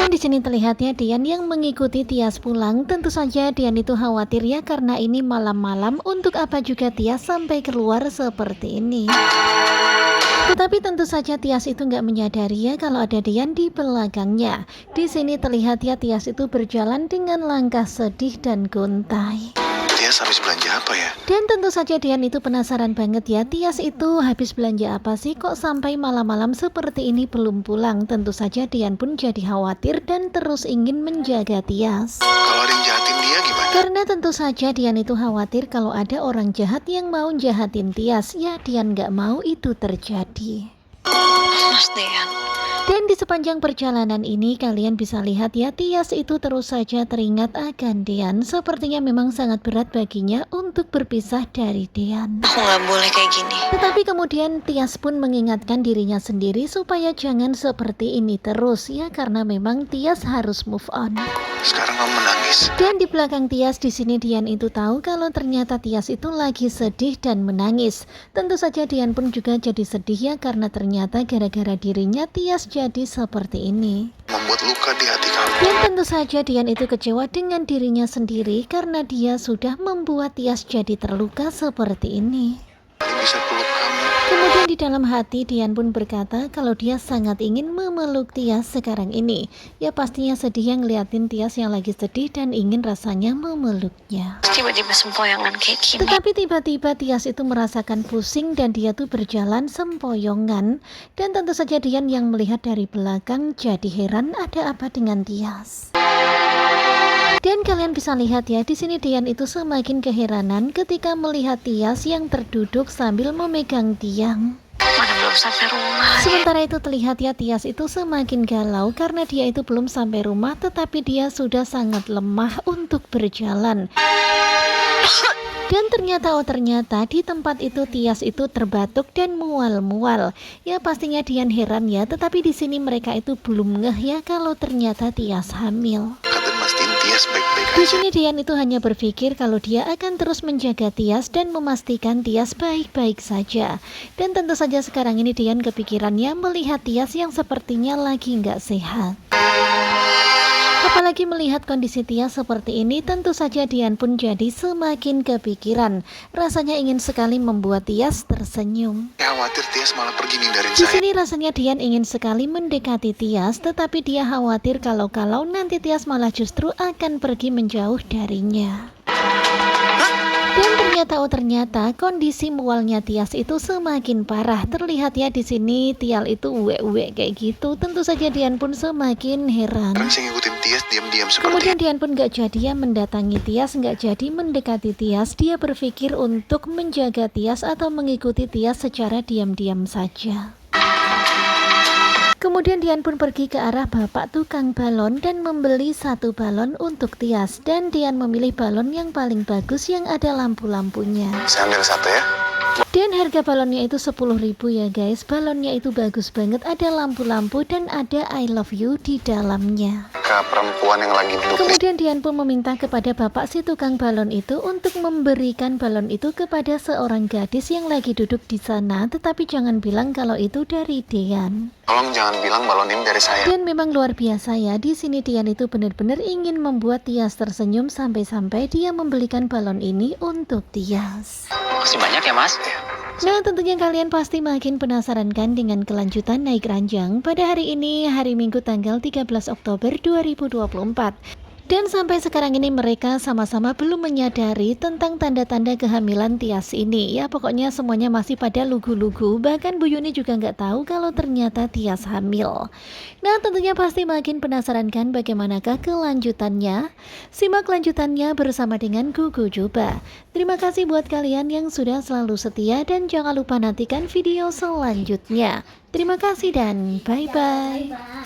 Dan di sini terlihat ya Dian yang mengikuti Tias pulang. Tentu saja Dian itu khawatir ya karena ini malam-malam, untuk apa juga Tias sampai keluar seperti ini. Tetapi tentu saja Tias itu nggak menyadari ya kalau ada Dian di belakangnya. Di sini terlihat ya Tias itu berjalan dengan langkah sedih dan gontai. Tias habis belanja apa ya? Dan tentu saja Dian itu penasaran banget ya, Tias itu habis belanja apa sih kok sampai malam-malam seperti ini belum pulang. Tentu saja Dian pun jadi khawatir dan terus ingin menjaga Tias. Kalau ada yang jahatin dia gimana? Karena tentu saja Dian itu khawatir kalau ada orang jahat yang mau jahatin Tias. Ya Dian nggak mau itu terjadi. Mas Dean. Dan di sepanjang perjalanan ini kalian bisa lihat ya Tias itu terus saja teringat akan Dian. Sepertinya memang sangat berat baginya untuk berpisah dari Dian. Aku nggak boleh kayak gini. Tetapi kemudian Tias pun mengingatkan dirinya sendiri supaya jangan seperti ini terus ya, karena memang Tias harus move on. Sekarang kamu menangis. Dan di belakang Tias di sini Dian itu tahu kalau ternyata Tias itu lagi sedih dan menangis. Tentu saja Dian pun juga jadi sedih ya karena ternyata gara-gara dirinya Tias jadi seperti ini. Membuat luka di hati kamu. Dan tentu saja Dian itu kecewa dengan dirinya sendiri karena dia sudah membuat Tias jadi terluka seperti ini. Bisa peluk kamu. Kemudian di dalam hati Dian pun berkata kalau dia sangat ingin memeluk Tias sekarang ini. Ya pastinya sedih yang ngeliatin Tias yang lagi sedih dan ingin rasanya memeluknya. Tiba-tiba sempoyongan kayak gini. Tetapi tiba-tiba Tias itu merasakan pusing dan dia tuh berjalan sempoyongan. Dan tentu saja Dian yang melihat dari belakang jadi heran ada apa dengan Tias. Dan kalian bisa lihat ya, di sini Dian itu semakin keheranan ketika melihat Tias yang terduduk sambil memegang tiang. Mana belum sampai rumah. Sementara itu terlihat ya Tias itu semakin galau karena dia itu belum sampai rumah tetapi dia sudah sangat lemah untuk berjalan. Dan ternyata di tempat itu Tias itu terbatuk dan mual-mual. Ya pastinya Dian heran ya, tetapi di sini mereka itu belum ngeh ya kalau ternyata Tias hamil. Dan mastiin Tias baik-baik Di aja. sini Dian itu hanya berpikir kalau dia akan terus menjaga Tias dan memastikan Tias baik-baik saja. Dan tentu saja sekarang ini Dian kepikirannya melihat Tias yang sepertinya lagi nggak sehat. Apalagi melihat kondisi Tias seperti ini, tentu saja Dian pun jadi semakin kepikiran. Rasanya ingin sekali membuat Tias tersenyum. Khawatir Tias malah pergi ninggalin Di saya. sini rasanya Dian ingin sekali mendekati Tias, tetapi dia khawatir kalau nanti Tias malah justru akan pergi menjauh darinya. Dan ternyata kondisi mualnya Tias itu semakin parah. Terlihat ya di sini Tial itu uwe-uwe kayak gitu. Tentu saja Dian pun semakin heran. Kan saya ngikutin Tias diam-diam seperti Kemudian Dian pun gak jadi ya mendatangi Tias, gak jadi mendekati Tias. Dia berpikir untuk menjaga Tias atau mengikuti Tias secara diam-diam saja. Kemudian Dian pun pergi ke arah bapak tukang balon dan membeli satu balon untuk Tias. Dan Dian memilih balon yang paling bagus yang ada lampu-lampunya. Saya ambil satu ya. Dan harga balonnya itu 10.000 ya guys. Balonnya itu bagus banget, ada lampu-lampu dan ada I love you di dalamnya. Ke perempuan yang lagi duduk di Kemudian Dian pun meminta kepada bapak si tukang balon itu untuk memberikan balon itu kepada seorang gadis yang lagi duduk di sana. Tetapi jangan bilang kalau itu dari Dian. Tolong jangan bilang balon ini dari saya. Dan memang luar biasa ya, di sini Dian itu benar-benar ingin membuat Tias tersenyum sampai-sampai dia membelikan balon ini untuk Tias. Makasih banyak ya mas. Nah tentunya kalian pasti makin penasaran kan dengan kelanjutan naik ranjang pada hari ini, hari Minggu tanggal 13 Oktober 2024. Dan sampai sekarang ini mereka sama-sama belum menyadari tentang tanda-tanda kehamilan Tias ini. Ya pokoknya semuanya masih pada lugu-lugu. Bahkan Bu Yuni juga nggak tahu kalau ternyata Tias hamil. Nah tentunya pasti makin penasaran kan bagaimanakah kelanjutannya. Simak lanjutannya bersama dengan Gugu Juba. Terima kasih buat kalian yang sudah selalu setia dan jangan lupa nantikan video selanjutnya. Terima kasih dan bye-bye.